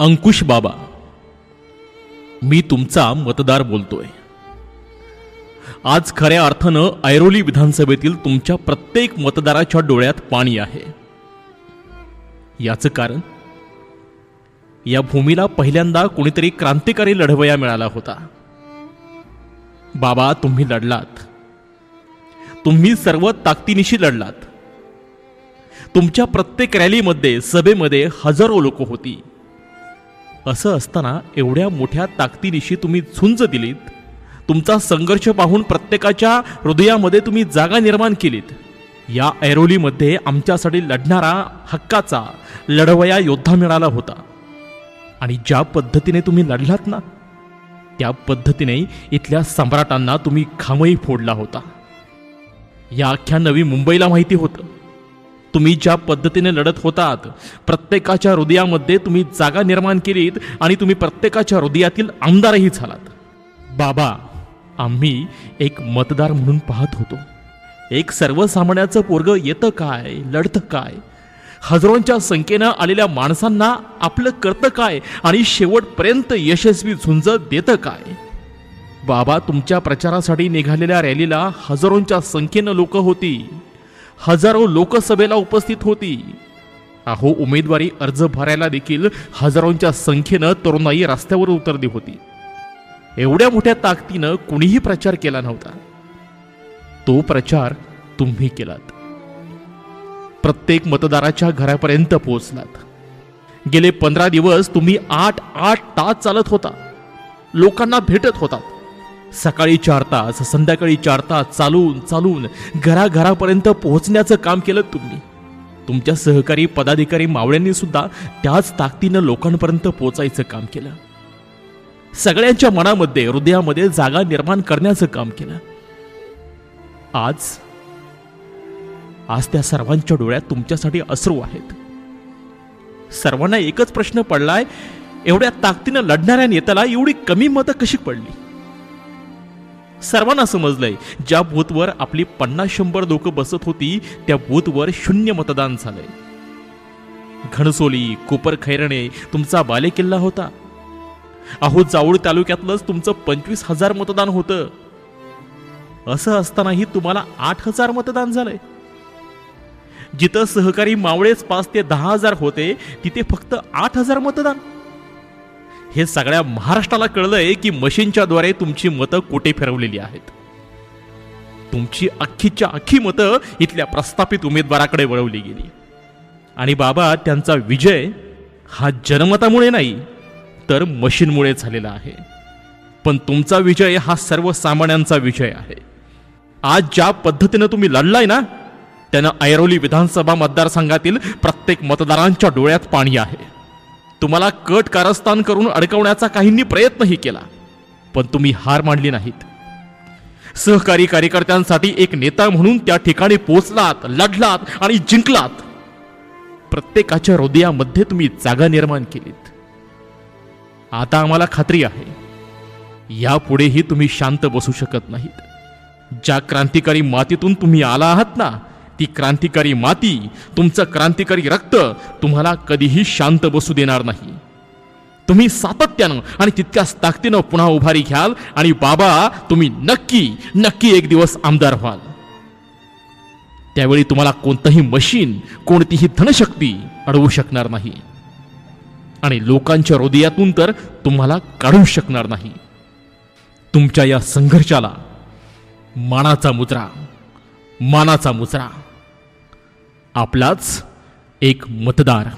अंकुश बाबा, मी तुमचा मतदार बोलतोय। आज खऱ्या अर्थानं ऐरोली विधानसभेतील तुमच्या प्रत्येक मतदाराच्या डोळ्यात पाणी आहे। याचं कारण या भूमीला पहिल्यांदा कोणीतरी क्रांतिकारी लढवया मिळाला होता। बाबा, तुम्ही लढलात, तुम्ही सर्व ताकदीनिशी लढलात। तुमच्या प्रत्येक रॅलीमध्ये, सभेमध्ये हजारो लोक होती। असं असताना एवढ्या मोठ्या ताकदीनिशी तुम्ही झुंज दिलीत। तुमचा संघर्ष पाहून प्रत्येकाच्या हृदयामध्ये तुम्ही जागा निर्माण केलीत। या ऐरोलीमध्ये आमच्यासाठी लढणारा हक्काचा लढवया योद्धा मिळाला होता आणि ज्या पद्धतीने तुम्ही लढलात ना, त्या पद्धतीने इथल्या सम्राटांना तुम्ही खामही फोडला होता। या अख्ख्या नवी मुंबईला माहिती होतं तुम्ही ज्या पद्धतीने लढत होतात। प्रत्येकाच्या हृदयामध्ये तुम्ही जागा निर्माण केलीत आणि तुम्ही प्रत्येकाच्या हृदयातील आमदारही झालात। बाबा, आम्ही एक मतदार म्हणून पाहत होतो, एक सर्वसामान्याचं पोरग येतं काय, लढतं काय, हजारोंच्या संख्येनं आलेल्या माणसांना आपलं करतं काय आणि शेवटपर्यंत यशस्वी झुंज देतं काय। बाबा, तुमच्या प्रचारासाठी निघालेल्या रॅलीला हजारोंच्या संख्येनं लोक होती, हजारो लोकसभेला उपस्थित होती। अहो, उमेदवारी अर्ज भरायला देखील हजारोंच्या संख्येनं तरुणाई रस्त्यावर उतरली होती। एवढ्या मोठ्या ताकदीनं कुणीही प्रचार केला नव्हता। तो प्रचार तुम्ही केलात, प्रत्येक मतदाराच्या घरापर्यंत पोहोचलात। गेले 15 दिवस तुम्ही 8 तास चालत होता, लोकांना भेटत होतात। सकाळी 4 तास, संध्याकाळी 4 तास चालून घराघरापर्यंत पोहोचण्याचं काम केलं तुम्ही। तुमच्या सहकारी पदाधिकारी मावळ्यांनी सुद्धा त्याच ताकदीनं लोकांपर्यंत पोहोचायचं काम केलं। सगळ्यांच्या मनामध्ये, हृदयामध्ये जागा निर्माण करण्याचं काम केलं। आज त्या सर्वांच्या डोळ्यात तुमच्यासाठी अश्रू आहेत। सर्वांना एकच प्रश्न पडलाय, एवढ्या ताकदीनं लढणाऱ्या नेत्याला एवढी कमी मतं कशी पडली? सर्वांना समजलंय, ज्या बूथवर आपली 50-100 लोक बसत होती त्या बूथवर 0 मतदान झालंय। घणसोली, कोपरखैरणे तुमचा बालेकिल्ला होता। अहो, जावळ तालुक्यातलंच तुमचं 25,000 मतदान होतं। असं असतानाही तुम्हाला 8,000 मतदान झालंय। जिथं सहकारी मावळेच 5 ते 10,000 होते, तिथे फक्त 8,000 मतदान। हे सगळ्या महाराष्ट्राला कळलंय की मशीनच्या द्वारे तुमची मतं कुठे फिरवलेली आहेत। तुमची अख्खीच्या अख्खी मतं इथल्या प्रस्थापित उमेदवाराकडे वळवली गेली। आणि बाबा, त्यांचा विजय हा जनमतामुळे नाही तर मशीनमुळे झालेला आहे। पण तुमचा विजय हा सर्वसामान्यांचा विजय आहे। आज ज्या पद्धतीनं तुम्ही लढलाय ना, त्यानं ऐरोली विधानसभा मतदारसंघातील प्रत्येक मतदारांच्या डोळ्यात पाणी आहे। तुम्हाला कट कारस्थान करून अडकवण्याचा काहींनी प्रयत्नही केला, पण तुम्ही हार मानली नाहीत। सहकारी कार्यकर्त्यांसाठी एक नेता म्हणून त्या ठिकाणी पोहोचलात, लढलात आणि जिंकलात। प्रत्येकाच्या हृदयामध्ये तुम्ही जागा निर्माण केलीत। आता आम्हाला खात्री आहे, यापुढेही तुम्ही शांत बसू शकत नाहीत। ज्या क्रांतिकारी मातीतून तुम्ही आला आहात ना, ती क्रांतिकारी माती, तुमचं क्रांतिकारी रक्त तुम्हाला कधीही शांत बसू देणार नाही। तुम्ही सातत्यानं आणि तितक्याच ताकदीनं पुन्हा उभारी घ्याल आणि बाबा, तुम्ही नक्की एक दिवस आमदार व्हाल। त्यावेळी तुम्हाला कोणतंही मशीन, कोणतीही धनशक्ती अडवू शकणार नाही आणि लोकांच्या हृदयातून तर तुम्हाला काढू शकणार नाही। तुमच्या या संघर्षाला मानाचा मुजरा आपलाच एक मतदार